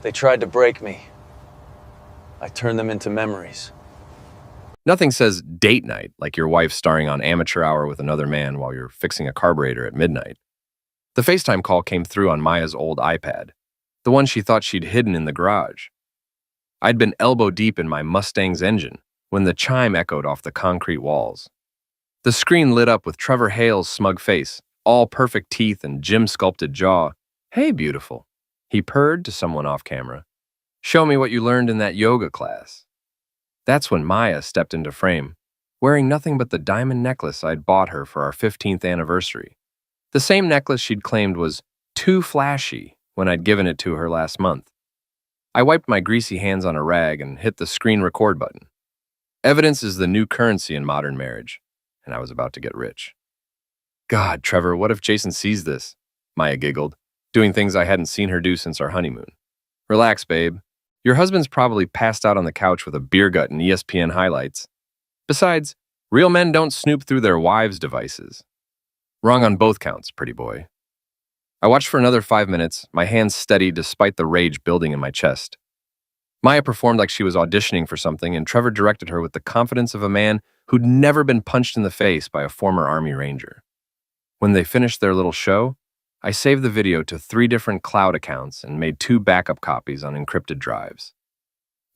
They tried to break me. I turned them into memories. Nothing says date night like your wife starring on Amateur Hour with another man while you're fixing a carburetor at midnight. The FaceTime call came through on Maya's old iPad, the one she thought she'd hidden in the garage. I'd been elbow deep in my Mustang's engine when the chime echoed off the concrete walls. The screen lit up with Trevor Hale's smug face, all perfect teeth and gym-sculpted jaw. "Hey, beautiful," he purred to someone off camera. "Show me what you learned in that yoga class." That's when Maya stepped into frame, wearing nothing but the diamond necklace I'd bought her for our 15th anniversary. The same necklace she'd claimed was too flashy when I'd given it to her last month. I wiped my greasy hands on a rag and hit the screen record button. Evidence is the new currency in modern marriage, and I was about to get rich. "God, Trevor, what if Jason sees this?" Maya giggled, doing things I hadn't seen her do since our honeymoon. "Relax, babe. Your husband's probably passed out on the couch with a beer gut and ESPN highlights. Besides, real men don't snoop through their wives' devices." Wrong on both counts, pretty boy. I watched for another 5 minutes, my hands steady despite the rage building in my chest. Maya performed like she was auditioning for something, and Trevor directed her with the confidence of a man who'd never been punched in the face by a former Army Ranger. When they finished their little show, I saved the video to 3 different cloud accounts and made 2 backup copies on encrypted drives.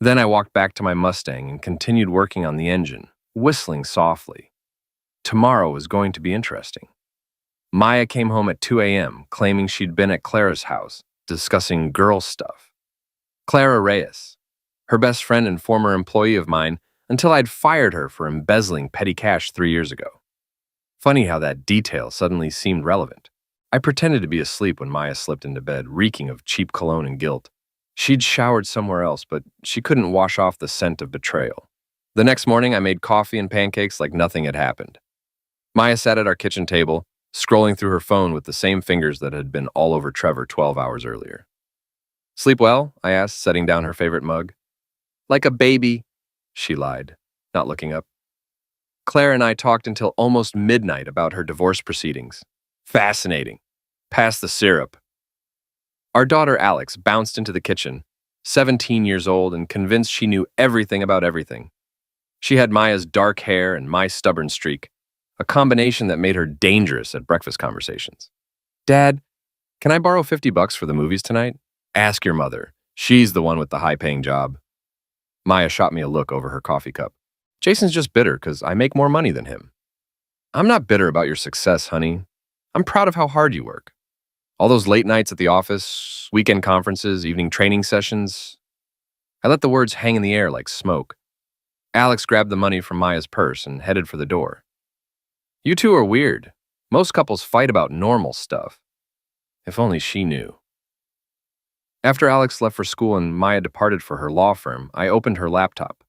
Then I walked back to my Mustang and continued working on the engine, whistling softly. Tomorrow was going to be interesting. Maya came home at 2 a.m., claiming she'd been at Clara's house, discussing girl stuff. Clara Reyes, her best friend and former employee of mine, until I'd fired her for embezzling petty cash 3 years ago. Funny how that detail suddenly seemed relevant. I pretended to be asleep when Maya slipped into bed, reeking of cheap cologne and guilt. She'd showered somewhere else, but she couldn't wash off the scent of betrayal. The next morning, I made coffee and pancakes like nothing had happened. Maya sat at our kitchen table, scrolling through her phone with the same fingers that had been all over Trevor 12 hours earlier. "Sleep well?" I asked, setting down her favorite mug. "Like a baby," she lied, not looking up. Claire and I talked until almost midnight about her divorce proceedings. Fascinating. Pass the syrup. Our daughter Alex bounced into the kitchen, 17 years old and convinced she knew everything about everything. She had Maya's dark hair and my stubborn streak, a combination that made her dangerous at breakfast conversations. "Dad, can I borrow $50 for the movies tonight?" "Ask your mother. She's the one with the high-paying job." Maya shot me a look over her coffee cup. "Jason's just bitter because I make more money than him." "I'm not bitter about your success, honey. I'm proud of how hard you work. All those late nights at the office, weekend conferences, evening training sessions." I let the words hang in the air like smoke. Alex grabbed the money from Maya's purse and headed for the door. "You two are weird. Most couples fight about normal stuff." If only she knew. After Alex left for school and Maya departed for her law firm, I opened her laptop.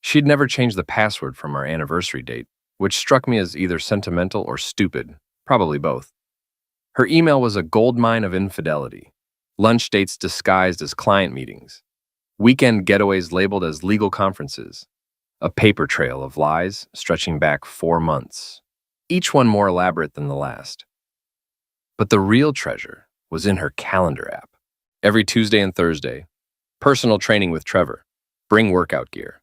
She'd never changed the password from our anniversary date, which struck me as either sentimental or stupid, probably both. Her email was a goldmine of infidelity, lunch dates disguised as client meetings, weekend getaways labeled as legal conferences, a paper trail of lies stretching back 4 months, each one more elaborate than the last. But the real treasure was in her calendar app. Every Tuesday and Thursday, personal training with Trevor, bring workout gear.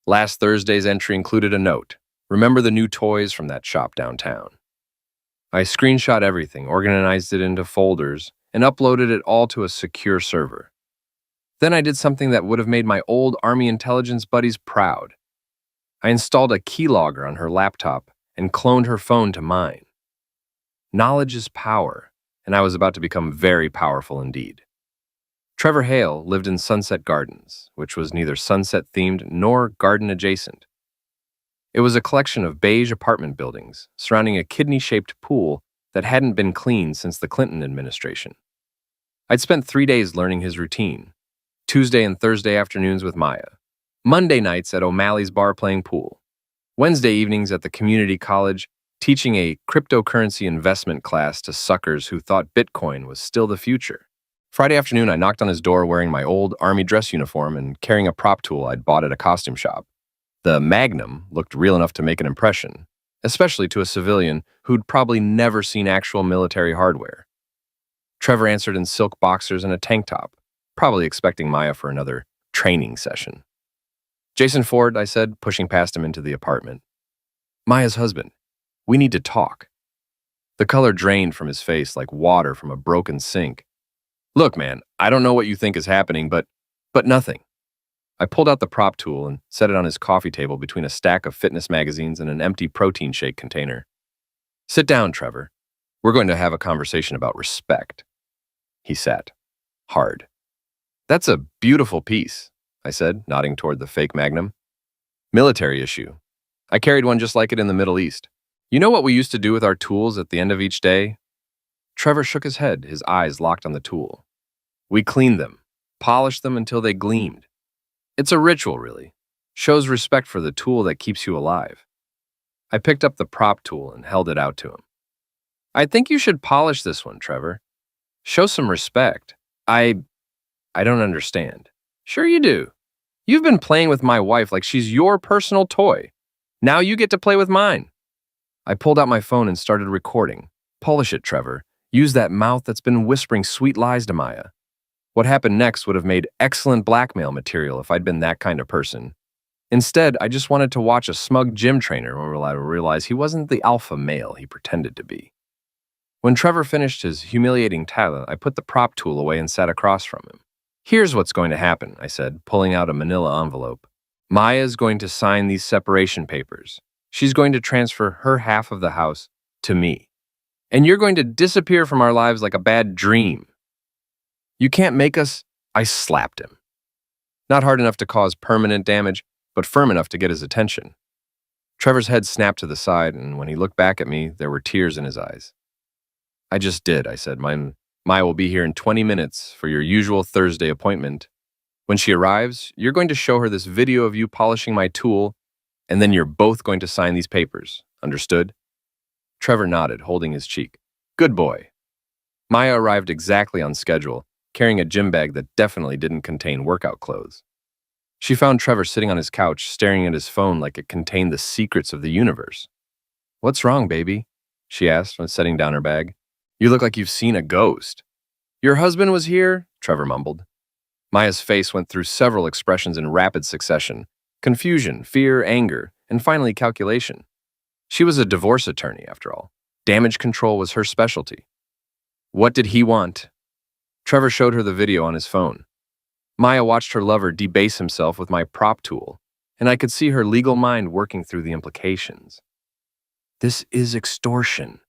Last Thursday's entry included a note, "Remember the new toys from that shop downtown." I screenshot everything, organized it into folders, and uploaded it all to a secure server. Then I did something that would have made my old Army intelligence buddies proud. I installed a keylogger on her laptop and cloned her phone to mine. Knowledge is power, and I was about to become very powerful indeed. Trevor Hale lived in Sunset Gardens, which was neither sunset-themed nor garden-adjacent. It was a collection of beige apartment buildings surrounding a kidney-shaped pool that hadn't been cleaned since the Clinton administration. I'd spent 3 days learning his routine: Tuesday and Thursday afternoons with Maya, Monday nights at O'Malley's bar playing pool, Wednesday evenings at the community college teaching a cryptocurrency investment class to suckers who thought Bitcoin was still the future. Friday afternoon, I knocked on his door wearing my old Army dress uniform and carrying a prop tool I'd bought at a costume shop. The Magnum looked real enough to make an impression, especially to a civilian who'd probably never seen actual military hardware. Trevor answered in silk boxers and a tank top, probably expecting Maya for another training session. Jason Ford, I said, pushing past him into the apartment. Maya's husband. We need to talk. The color drained from his face like water from a broken sink. Look, man, I don't know what you think is happening, but nothing. I pulled out the prop tool and set it on his coffee table between a stack of fitness magazines and an empty protein shake container. Sit down, Trevor. We're going to have a conversation about respect. He sat. Hard. That's a beautiful piece, I said, nodding toward the fake Magnum. Military issue. I carried one just like it in the Middle East. You know what we used to do with our tools at the end of each day? Trevor shook his head, his eyes locked on the tool. We cleaned them, polished them until they gleamed. It's a ritual, really. Shows respect for the tool that keeps you alive. I picked up the prop tool and held it out to him. I think you should polish this one, Trevor. Show some respect. I don't understand. Sure you do. You've been playing with my wife like she's your personal toy. Now you get to play with mine. I pulled out my phone and started recording. Polish it, Trevor. Use that mouth that's been whispering sweet lies to Maya. What happened next would have made excellent blackmail material if I'd been that kind of person. Instead, I just wanted to watch a smug gym trainer when I realized he wasn't the alpha male he pretended to be. When Trevor finished his humiliating talent, I put the prop tool away and sat across from him. Here's what's going to happen, I said, pulling out a manila envelope. Maya's going to sign these separation papers. She's going to transfer her half of the house to me. And you're going to disappear from our lives like a bad dream. You can't make us. I slapped him. Not hard enough to cause permanent damage, but firm enough to get his attention. Trevor's head snapped to the side, and when he looked back at me, there were tears in his eyes. I just did, I said. Maya will be here in 20 minutes for your usual Thursday appointment. When she arrives, you're going to show her this video of you polishing my tool, and then you're both going to sign these papers. Understood? Trevor nodded, holding his cheek. Good boy. Maya arrived exactly on schedule, carrying a gym bag that definitely didn't contain workout clothes. She found Trevor sitting on his couch, staring at his phone like it contained the secrets of the universe. What's wrong, baby? She asked when setting down her bag. You look like you've seen a ghost. Your husband was here? Trevor mumbled. Maya's face went through several expressions in rapid succession. Confusion, fear, anger, and finally calculation. She was a divorce attorney, after all. Damage control was her specialty. What did he want? Trevor showed her the video on his phone. Maya watched her lover debase himself with my prop tool, and I could see her legal mind working through the implications. This is extortion,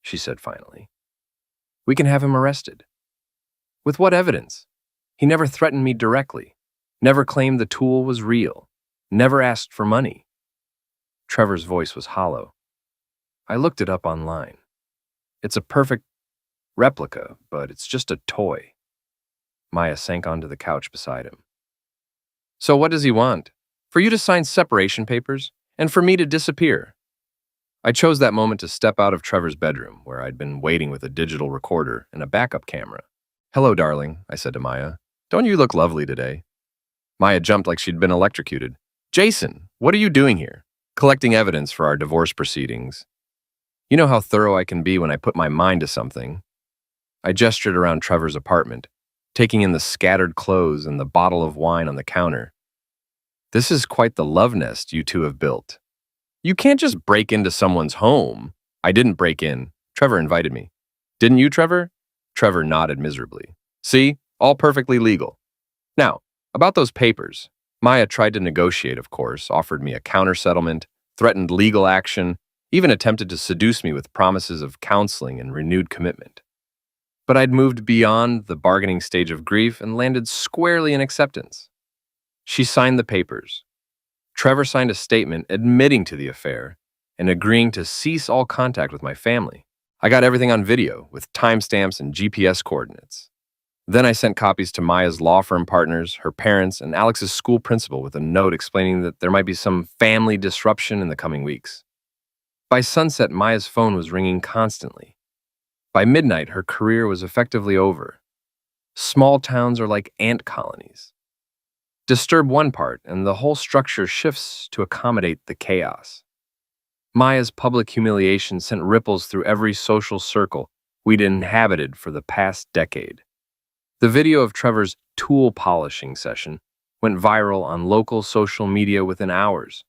she said finally. We can have him arrested. With what evidence? He never threatened me directly, never claimed the tool was real, never asked for money. Trevor's voice was hollow. I looked it up online. It's a perfect replica, but it's just a toy. Maya sank onto the couch beside him. So what does he want? For you to sign separation papers, and for me to disappear. I chose that moment to step out of Trevor's bedroom, where I'd been waiting with a digital recorder and a backup camera. Hello, darling, I said to Maya. Don't you look lovely today? Maya jumped like she'd been electrocuted. Jason, what are you doing here? Collecting evidence for our divorce proceedings. You know how thorough I can be when I put my mind to something. I gestured around Trevor's apartment, taking in the scattered clothes and the bottle of wine on the counter. This is quite the love nest you two have built. You can't just break into someone's home. I didn't break in. Trevor invited me. Didn't you, Trevor? Trevor nodded miserably. See? All perfectly legal. Now, about those papers. Maya tried to negotiate, of course, offered me a counter-settlement, threatened legal action, even attempted to seduce me with promises of counseling and renewed commitment. But I'd moved beyond the bargaining stage of grief and landed squarely in acceptance. She signed the papers. Trevor signed a statement admitting to the affair and agreeing to cease all contact with my family. I got everything on video with timestamps and GPS coordinates. Then I sent copies to Maya's law firm partners, her parents, and Alex's school principal with a note explaining that there might be some family disruption in the coming weeks. By sunset, Maya's phone was ringing constantly. By midnight, her career was effectively over. Small towns are like ant colonies. Disturb one part, and the whole structure shifts to accommodate the chaos. Maya's public humiliation sent ripples through every social circle we'd inhabited for the past decade. The video of Trevor's tool polishing session went viral on local social media within hours.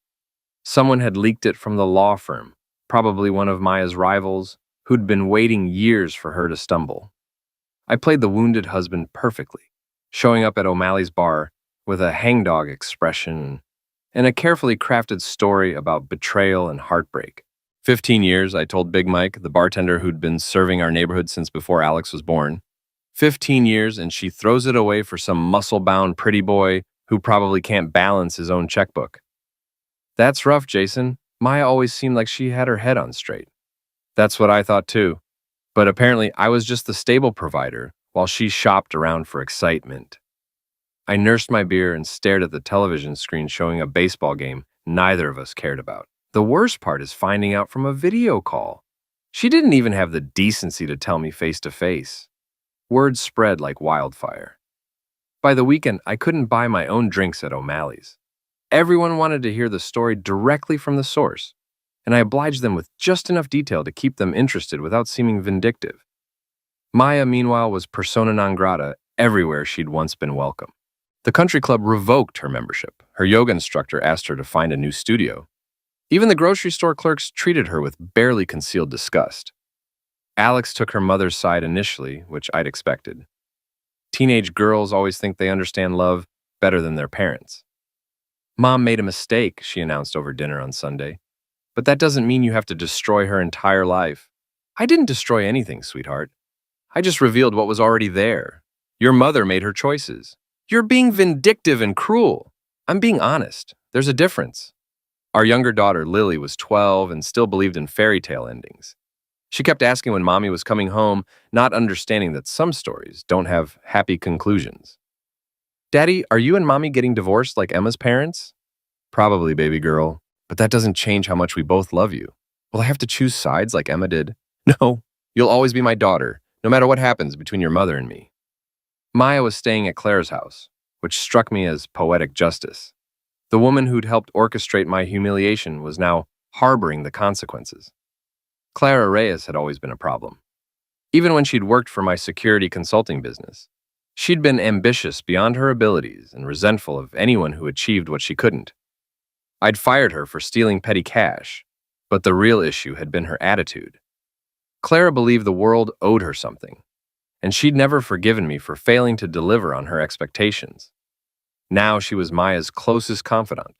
Someone had leaked it from the law firm, probably one of Maya's rivals, who'd been waiting years for her to stumble. I played the wounded husband perfectly, showing up at O'Malley's bar with a hangdog expression and a carefully crafted story about betrayal and heartbreak. 15 years, I told Big Mike, the bartender who'd been serving our neighborhood since before Alex was born. 15 years, and she throws it away for some muscle-bound pretty boy who probably can't balance his own checkbook. That's rough, Jason. Maya always seemed like she had her head on straight. That's what I thought too. But apparently I was just the stable provider while she shopped around for excitement. I nursed my beer and stared at the television screen showing a baseball game neither of us cared about. The worst part is finding out from a video call. She didn't even have the decency to tell me face to face. Word spread like wildfire. By the weekend, I couldn't buy my own drinks at O'Malley's. Everyone wanted to hear the story directly from the source, and I obliged them with just enough detail to keep them interested without seeming vindictive. Maya, meanwhile, was persona non grata everywhere she'd once been welcome. The country club revoked her membership. Her yoga instructor asked her to find a new studio. Even the grocery store clerks treated her with barely concealed disgust. Alex took her mother's side initially, which I'd expected. Teenage girls always think they understand love better than their parents. Mom made a mistake, she announced over dinner on Sunday. But that doesn't mean you have to destroy her entire life. I didn't destroy anything, sweetheart. I just revealed what was already there. Your mother made her choices. You're being vindictive and cruel. I'm being honest. There's a difference. Our younger daughter, Lily, was 12 and still believed in fairy tale endings. She kept asking when Mommy was coming home, not understanding that some stories don't have happy conclusions. Daddy, are you and Mommy getting divorced like Emma's parents? Probably, baby girl, but that doesn't change how much we both love you. Will I have to choose sides like Emma did? No, you'll always be my daughter, no matter what happens between your mother and me. Maya was staying at Claire's house, which struck me as poetic justice. The woman who'd helped orchestrate my humiliation was now harboring the consequences. Clara Reyes had always been a problem. Even when she'd worked for my security consulting business, she'd been ambitious beyond her abilities and resentful of anyone who achieved what she couldn't. I'd fired her for stealing petty cash, but the real issue had been her attitude. Clara believed the world owed her something, and she'd never forgiven me for failing to deliver on her expectations. Now she was Maya's closest confidant,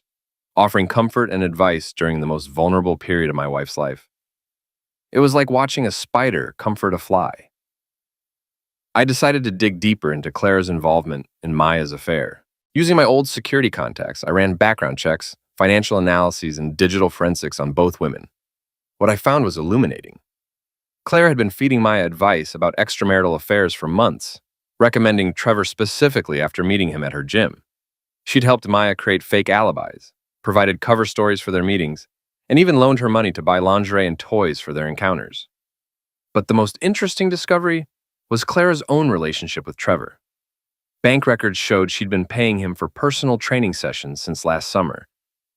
offering comfort and advice during the most vulnerable period of my wife's life. It was like watching a spider comfort a fly. I decided to dig deeper into Clara's involvement in Maya's affair. Using my old security contacts, I ran background checks, financial analyses, and digital forensics on both women. What I found was illuminating. Clara had been feeding Maya advice about extramarital affairs for months, recommending Trevor specifically after meeting him at her gym. She'd helped Maya create fake alibis, provided cover stories for their meetings, and even loaned her money to buy lingerie and toys for their encounters. But the most interesting discovery was Clara's own relationship with Trevor. Bank records showed she'd been paying him for personal training sessions since last summer,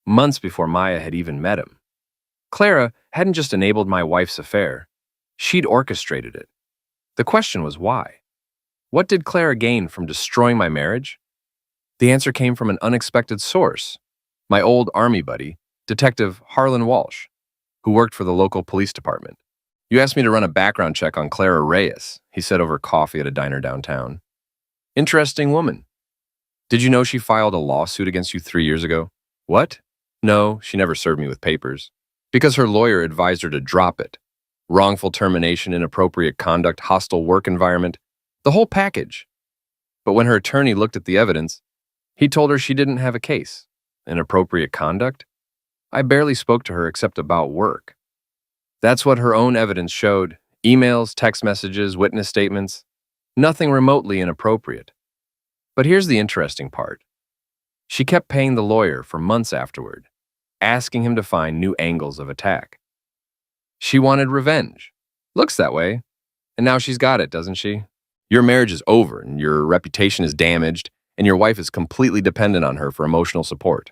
months before Maya had even met him. Clara hadn't just enabled my wife's affair, she'd orchestrated it. The question was why? What did Clara gain from destroying my marriage? The answer came from an unexpected source, my old army buddy, Detective Harlan Walsh, who worked for the local police department. You asked me to run a background check on Clara Reyes, he said over coffee at a diner downtown. Interesting woman. Did you know she filed a lawsuit against you 3 years ago? What? No, she never served me with papers. Because her lawyer advised her to drop it. Wrongful termination, inappropriate conduct, hostile work environment, the whole package. But when her attorney looked at the evidence, he told her she didn't have a case. Inappropriate conduct? I barely spoke to her except about work. That's what her own evidence showed. Emails, text messages, witness statements. Nothing remotely inappropriate. But here's the interesting part. She kept paying the lawyer for months afterward, asking him to find new angles of attack. She wanted revenge. Looks that way. And now she's got it, doesn't she? Your marriage is over, and your reputation is damaged, and your wife is completely dependent on her for emotional support.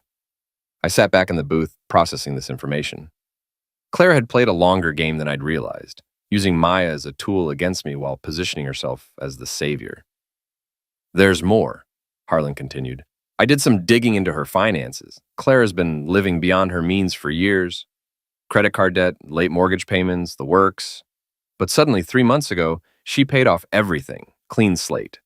I sat back in the booth, processing this information. Clara had played a longer game than I'd realized, using Maya as a tool against me while positioning herself as the savior. There's more. Harlan continued. I did some digging into her finances. Clara's been living beyond her means for years. Credit card debt, late mortgage payments, the works. But suddenly, 3 months ago, she paid off everything, clean slate.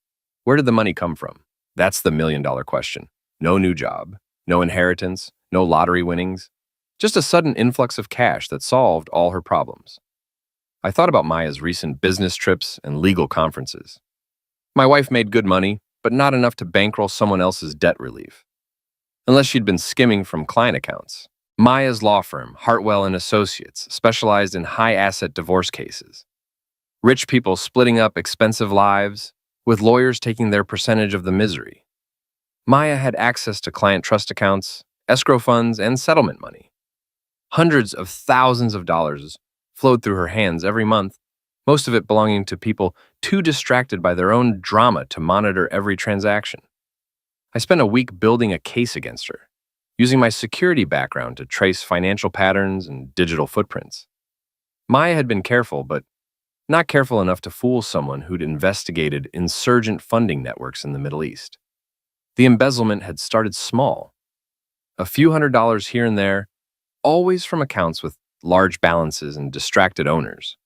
Where did the money come from? That's the million-dollar question. No new job, no inheritance, no lottery winnings. Just a sudden influx of cash that solved all her problems. I thought about Maya's recent business trips and legal conferences. My wife made good money, but not enough to bankroll someone else's debt relief. Unless she'd been skimming from client accounts. Maya's law firm, Hartwell and Associates, specialized in high-asset divorce cases. Rich people splitting up expensive lives, with lawyers taking their percentage of the misery. Maya had access to client trust accounts, escrow funds, and settlement money. Hundreds of thousands of dollars flowed through her hands every month, most of it belonging to people too distracted by their own drama to monitor every transaction. I spent a week building a case against her, using my security background to trace financial patterns and digital footprints. Maya had been careful, but not careful enough to fool someone who'd investigated insurgent funding networks in the Middle East. The embezzlement had started small, a few $100s here and there, always from accounts with large balances and distracted owners.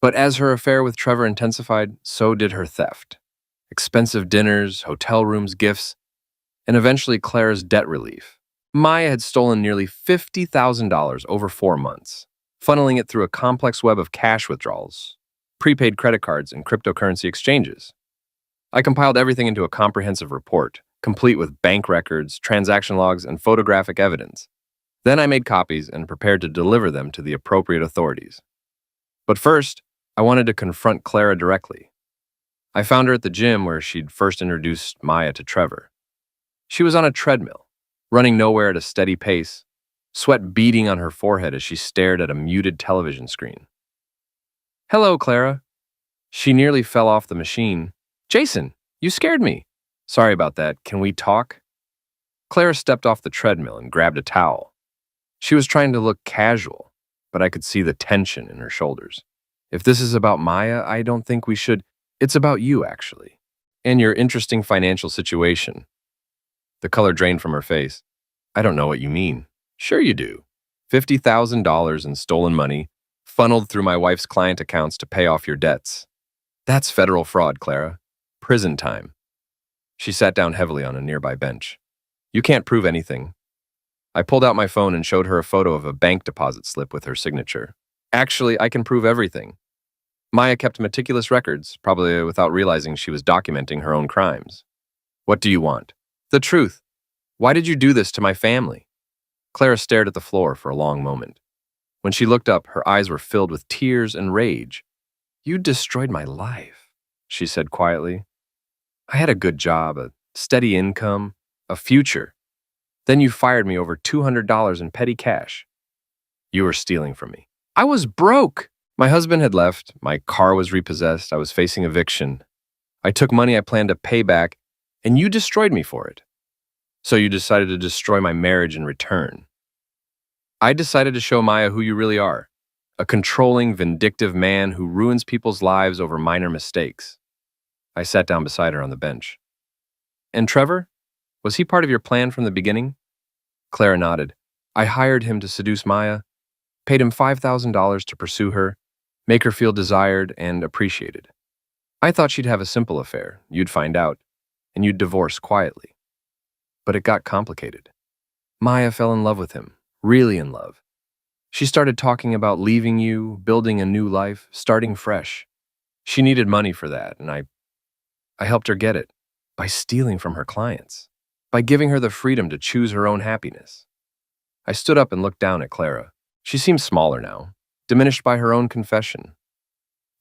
But as her affair with Trevor intensified, so did her theft. Expensive dinners, hotel rooms, gifts, and eventually Clara's debt relief. Maya had stolen nearly $50,000 over 4 months, funneling it through a complex web of cash withdrawals, prepaid credit cards, and cryptocurrency exchanges. I compiled everything into a comprehensive report, complete with bank records, transaction logs, and photographic evidence. Then I made copies and prepared to deliver them to the appropriate authorities. But first, I wanted to confront Clara directly. I found her at the gym where she'd first introduced Maya to Trevor. She was on a treadmill, running nowhere at a steady pace, sweat beading on her forehead as she stared at a muted television screen. "Hello, Clara." She nearly fell off the machine. "Jason, you scared me." "Sorry about that. Can we talk?" Clara stepped off the treadmill and grabbed a towel. She was trying to look casual, but I could see the tension in her shoulders. "If this is about Maya, I don't think we should. It's about you, actually, and your interesting financial situation." The color drained from her face. "I don't know what you mean." "Sure you do. $50,000 in stolen money, funneled through my wife's client accounts to pay off your debts. That's federal fraud, Clara. Prison time." She sat down heavily on a nearby bench. "You can't prove anything." I pulled out my phone and showed her a photo of a bank deposit slip with her signature. "Actually, I can prove everything." Maya kept meticulous records, probably without realizing she was documenting her own crimes. "What do you want?" "The truth. Why did you do this to my family?" Clara stared at the floor for a long moment. When she looked up, her eyes were filled with tears and rage. "You destroyed my life," she said quietly. "I had a good job, a steady income, a future. Then you fired me over $200 in petty cash. You were stealing from me. I was broke. My husband had left, my car was repossessed, I was facing eviction. I took money I planned to pay back, and you destroyed me for it. So you decided to destroy my marriage in return. I decided to show Maya who you really are, a controlling, vindictive man who ruins people's lives over minor mistakes." I sat down beside her on the bench. "And Trevor? Was he part of your plan from the beginning?" Clara nodded. "I hired him to seduce Maya, paid him $5,000 to pursue her, make her feel desired and appreciated. I thought she'd have a simple affair, you'd find out, and you'd divorce quietly. But it got complicated. Maya fell in love with him, really in love. She started talking about leaving you, building a new life, starting fresh. She needed money for that, and I helped her get it by stealing from her clients, by giving her the freedom to choose her own happiness." I stood up and looked down at Clara. She seemed smaller now, diminished by her own confession.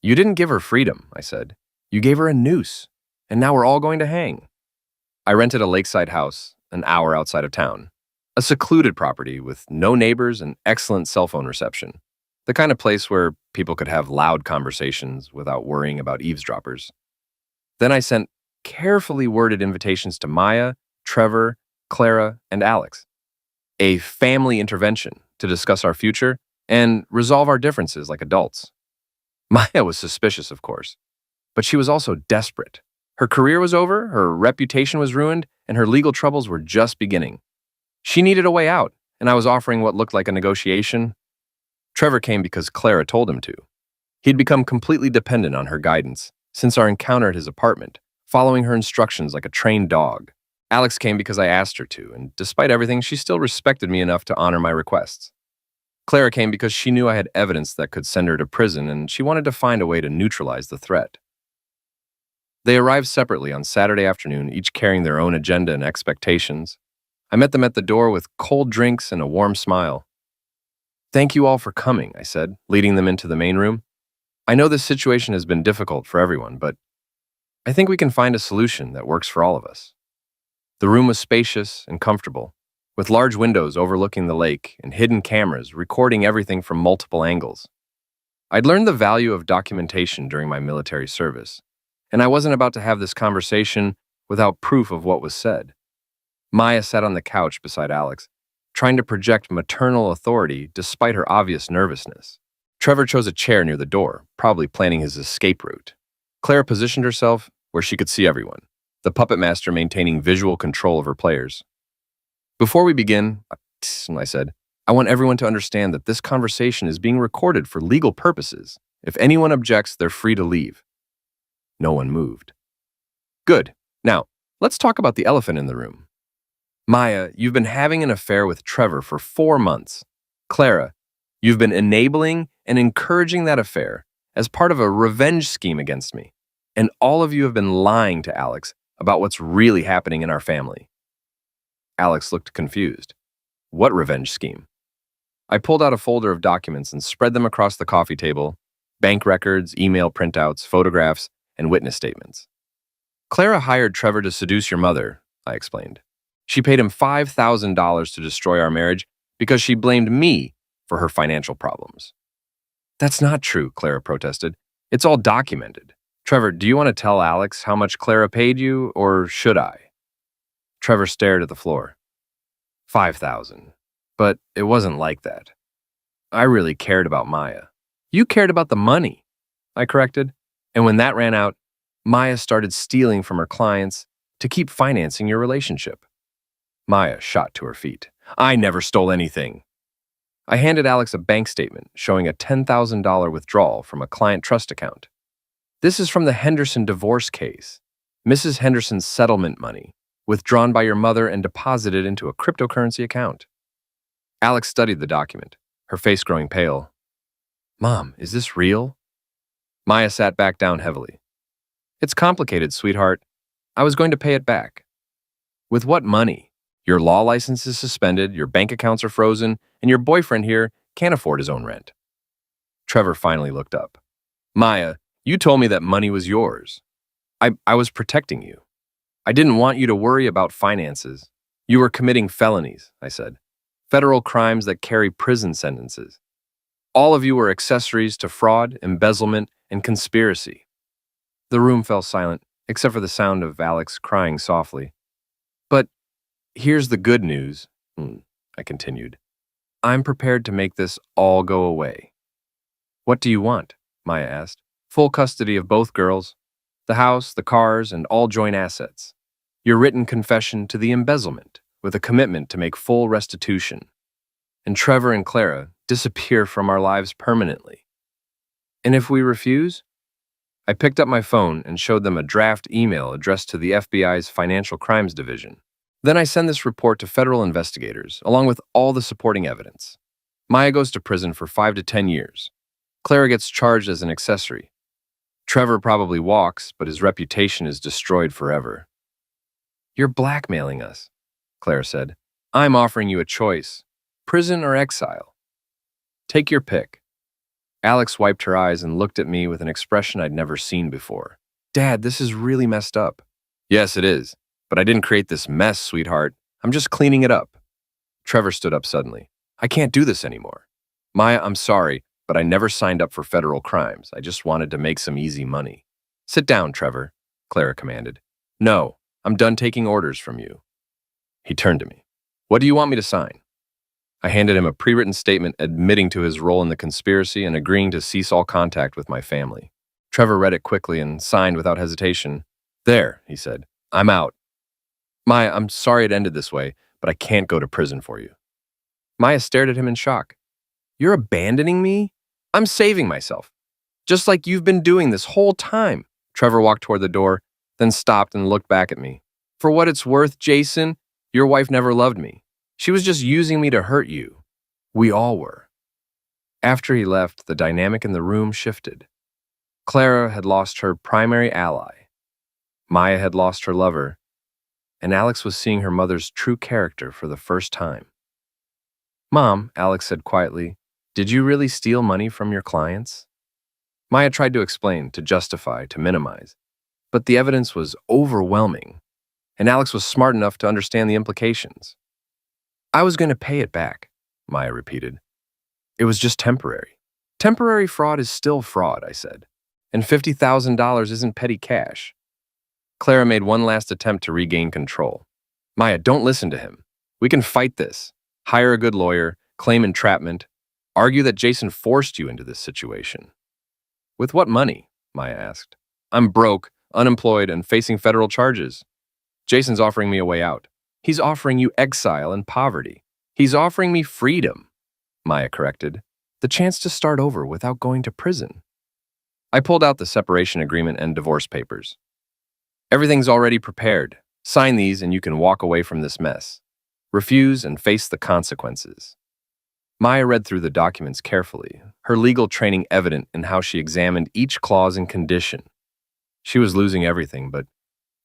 "You didn't give her freedom," I said. "You gave her a noose, and now we're all going to hang." I rented a lakeside house, an hour outside of town. A secluded property with no neighbors and excellent cell phone reception. The kind of place where people could have loud conversations without worrying about eavesdroppers. Then I sent carefully worded invitations to Maya, Trevor, Clara, and Alex. A family intervention to discuss our future and resolve our differences like adults. Maya was suspicious, of course, but she was also desperate. Her career was over, her reputation was ruined, and her legal troubles were just beginning. She needed a way out, and I was offering what looked like a negotiation. Trevor came because Clara told him to. He'd become completely dependent on her guidance since our encounter at his apartment, following her instructions like a trained dog. Alex came because I asked her to, and despite everything, she still respected me enough to honor my requests. Clara came because she knew I had evidence that could send her to prison, and she wanted to find a way to neutralize the threat. They arrived separately on Saturday afternoon, each carrying their own agenda and expectations. I met them at the door with cold drinks and a warm smile. "Thank you all for coming," I said, leading them into the main room. "I know this situation has been difficult for everyone, but I think we can find a solution that works for all of us." The room was spacious and comfortable, with large windows overlooking the lake and hidden cameras recording everything from multiple angles. I'd learned the value of documentation during my military service, and I wasn't about to have this conversation without proof of what was said. Maya sat on the couch beside Alex, trying to project maternal authority despite her obvious nervousness. Trevor chose a chair near the door, probably planning his escape route. Clara positioned herself where she could see everyone, the puppet master maintaining visual control of her players. "Before we begin," I said, "I want everyone to understand that this conversation is being recorded for legal purposes. If anyone objects, they're free to leave." No one moved. "Good. Now, let's talk about the elephant in the room. Maya, you've been having an affair with Trevor for 4 months. Clara, you've been enabling and encouraging that affair as part of a revenge scheme against me. And all of you have been lying to Alex about what's really happening in our family." Alex looked confused. "What revenge scheme?" I pulled out a folder of documents and spread them across the coffee table: bank records, email printouts, photographs, and witness statements. "Clara hired Trevor to seduce your mother," I explained. "She paid him $5,000 to destroy our marriage because she blamed me for her financial problems." "That's not true," Clara protested. "It's all documented. Trevor, do you want to tell Alex how much Clara paid you, or should I?" Trevor stared at the floor. $5,000. But it wasn't like that. I really cared about Maya. You cared about the money, I corrected. And when that ran out, Maya started stealing from her clients to keep financing your relationship. Maya shot to her feet. "I never stole anything." I handed Alex a bank statement showing a $10,000 withdrawal from a client trust account. "This is from the Henderson divorce case. Mrs. Henderson's settlement money, withdrawn by your mother and deposited into a cryptocurrency account." Alex studied the document, her face growing pale. "Mom, is this real?" Maya sat back down heavily. "It's complicated, sweetheart. I was going to pay it back." "With what money? Your law license is suspended, your bank accounts are frozen, and your boyfriend here can't afford his own rent." Trevor finally looked up. "Maya, you told me that money was yours. I was protecting you. I didn't want you to worry about finances. You were committing felonies," I said. "Federal crimes that carry prison sentences. All of you were accessories to fraud, embezzlement, and conspiracy." The room fell silent, except for the sound of Alex crying softly. "But here's the good news," I continued. "I'm prepared to make this all go away." "What do you want?" Maya asked. "Full custody of both girls, the house, the cars, and all joint assets. Your written confession to the embezzlement, with a commitment to make full restitution. And Trevor and Clara disappear from our lives permanently." "And if we refuse?" I picked up my phone and showed them a draft email addressed to the FBI's Financial Crimes Division. "Then I send this report to federal investigators, along with all the supporting evidence. Maya goes to prison for 5 to 10 years. Clara gets charged as an accessory. Trevor probably walks, but his reputation is destroyed forever." "You're blackmailing us," Clara said. "I'm offering you a choice, prison or exile. Take your pick." Alex wiped her eyes and looked at me with an expression I'd never seen before. "Dad, this is really messed up." "Yes, it is. But I didn't create this mess, sweetheart. I'm just cleaning it up." Trevor stood up suddenly. "I can't do this anymore. Maya, I'm sorry, but I never signed up for federal crimes. I just wanted to make some easy money." "Sit down, Trevor," Clara commanded. "No, I'm done taking orders from you." He turned to me. "What do you want me to sign?" I handed him a pre-written statement admitting to his role in the conspiracy and agreeing to cease all contact with my family. Trevor read it quickly and signed without hesitation. There, he said. I'm out. Maya, I'm sorry it ended this way, but I can't go to prison for you. Maya stared at him in shock. You're abandoning me? I'm saving myself. Just like you've been doing this whole time. Trevor walked toward the door, then stopped and looked back at me. For what it's worth, Jason, your wife never loved me. She was just using me to hurt you. We all were. After he left, the dynamic in the room shifted. Clara had lost her primary ally. Maya had lost her lover, and Alex was seeing her mother's true character for the first time. Mom, Alex said quietly, did you really steal money from your clients? Maya tried to explain, to justify, to minimize, but the evidence was overwhelming, and Alex was smart enough to understand the implications. I was going to pay it back, Maya repeated. It was just temporary. Temporary fraud is still fraud, I said, and $50,000 isn't petty cash. Clara made one last attempt to regain control. Maya, don't listen to him. We can fight this. Hire a good lawyer, claim entrapment, argue that Jason forced you into this situation. With what money? Maya asked. I'm broke, unemployed, and facing federal charges. Jason's offering me a way out. He's offering you exile and poverty. He's offering me freedom, Maya corrected. The chance to start over without going to prison. I pulled out the separation agreement and divorce papers. Everything's already prepared. Sign these and you can walk away from this mess. Refuse and face the consequences. Maya read through the documents carefully, her legal training evident in how she examined each clause and condition. She was losing everything, but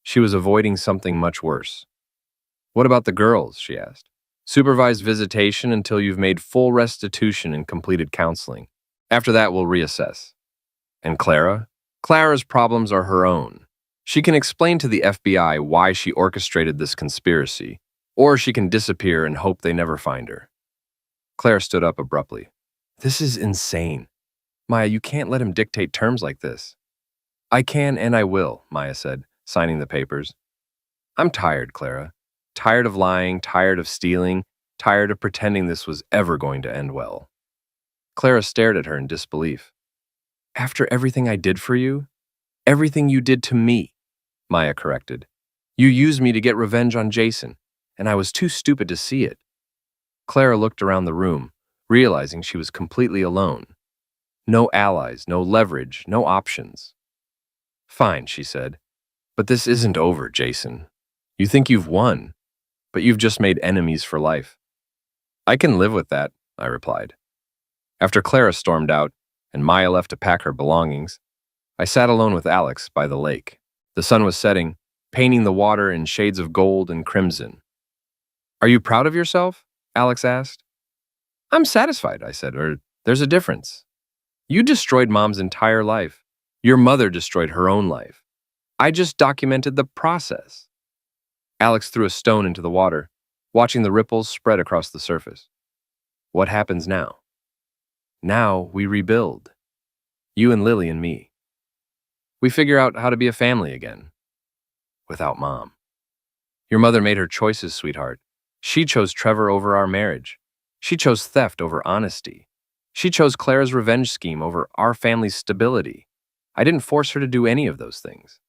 she was avoiding something much worse. What about the girls? She asked. Supervised visitation until you've made full restitution and completed counseling. After that, we'll reassess. And Clara? Clara's problems are her own. She can explain to the FBI why she orchestrated this conspiracy, or she can disappear and hope they never find her. Clara stood up abruptly. This is insane. Maya, you can't let him dictate terms like this. I can and I will, Maya said, signing the papers. I'm tired, Clara. Tired of lying, tired of stealing, tired of pretending this was ever going to end well. Clara stared at her in disbelief. After everything I did for you? Everything you did to me, Maya corrected. You used me to get revenge on Jason, and I was too stupid to see it. Clara looked around the room, realizing she was completely alone. No allies, no leverage, no options. Fine, she said, but this isn't over, Jason. You think you've won, but you've just made enemies for life. I can live with that, I replied. After Clara stormed out, and Maya left to pack her belongings, I sat alone with Alex by the lake. The sun was setting, painting the water in shades of gold and crimson. Are you proud of yourself? Alex asked. I'm satisfied, I said, or there's a difference. You destroyed Mom's entire life. Your mother destroyed her own life. I just documented the process. Alex threw a stone into the water, watching the ripples spread across the surface. What happens now? Now we rebuild. You and Lily and me. We figure out how to be a family again. Without Mom. Your mother made her choices, sweetheart. She chose Trevor over our marriage. She chose theft over honesty. She chose Clara's revenge scheme over our family's stability. I didn't force her to do any of those things.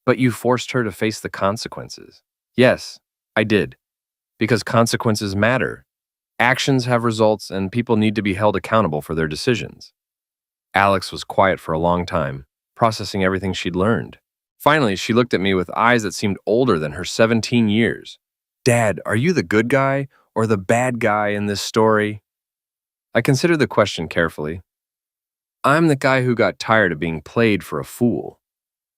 But you forced her to face the consequences. Yes, I did. Because consequences matter. Actions have results, and people need to be held accountable for their decisions. Alex was quiet for a long time, processing everything she'd learned. Finally, she looked at me with eyes that seemed older than her 17 years. Dad, are you the good guy or the bad guy in this story? I considered the question carefully. I'm the guy who got tired of being played for a fool.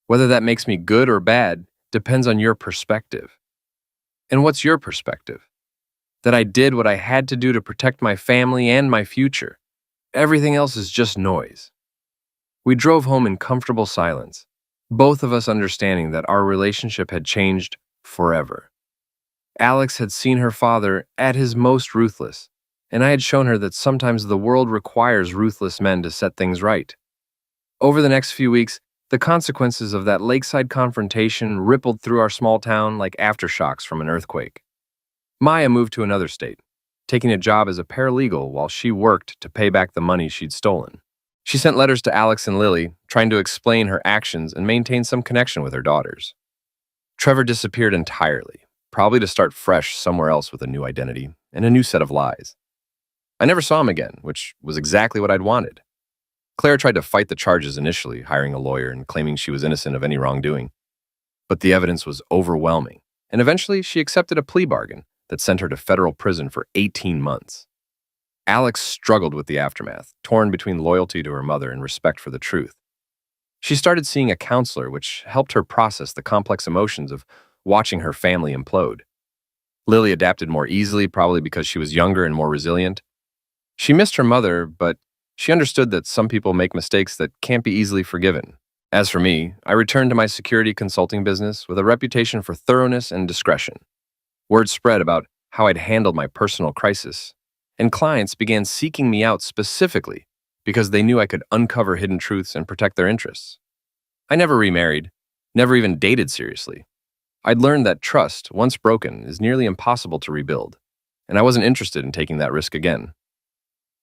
Whether that makes me good or bad depends on your perspective. And what's your perspective? That I did what I had to do to protect my family and my future. Everything else is just noise. We drove home in comfortable silence, both of us understanding that our relationship had changed forever. Alex had seen her father at his most ruthless, and I had shown her that sometimes the world requires ruthless men to set things right. Over the next few weeks, the consequences of that lakeside confrontation rippled through our small town like aftershocks from an earthquake. Maya moved to another state, taking a job as a paralegal while she worked to pay back the money she'd stolen. She sent letters to Alex and Lily, trying to explain her actions and maintain some connection with her daughters. Trevor disappeared entirely, probably to start fresh somewhere else with a new identity and a new set of lies. I never saw him again, which was exactly what I'd wanted. Claire tried to fight the charges initially, hiring a lawyer and claiming she was innocent of any wrongdoing. But the evidence was overwhelming, and eventually she accepted a plea bargain that sent her to federal prison for 18 months. Alex struggled with the aftermath, torn between loyalty to her mother and respect for the truth. She started seeing a counselor, which helped her process the complex emotions of watching her family implode. Lily adapted more easily, probably because she was younger and more resilient. She missed her mother, but she understood that some people make mistakes that can't be easily forgiven. As for me, I returned to my security consulting business with a reputation for thoroughness and discretion. Word spread about how I'd handled my personal crisis, and clients began seeking me out specifically because they knew I could uncover hidden truths and protect their interests. I never remarried, never even dated seriously. I'd learned that trust, once broken, is nearly impossible to rebuild, and I wasn't interested in taking that risk again.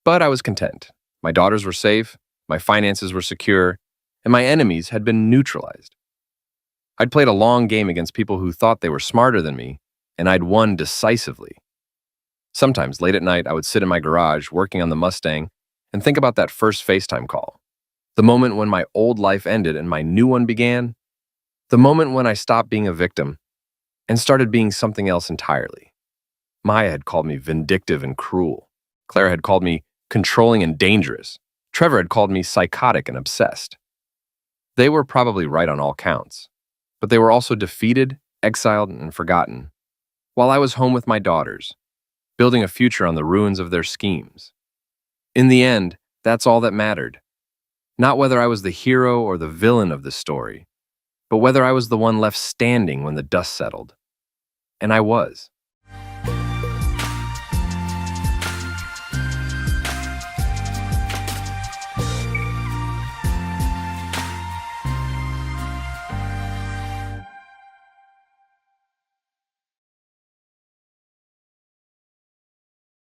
But I was content. My daughters were safe, my finances were secure, and my enemies had been neutralized. I'd played a long game against people who thought they were smarter than me, and I'd won decisively. Sometimes, late at night, I would sit in my garage working on the Mustang and think about that first FaceTime call. The moment when my old life ended and my new one began. The moment when I stopped being a victim and started being something else entirely. Maya had called me vindictive and cruel. Claire had called me controlling and dangerous. Trevor had called me psychotic and obsessed. They were probably right on all counts, but they were also defeated, exiled, and forgotten, while I was home with my daughters, building a future on the ruins of their schemes. In the end, that's all that mattered. Not whether I was the hero or the villain of the story, but whether I was the one left standing when the dust settled. And I was.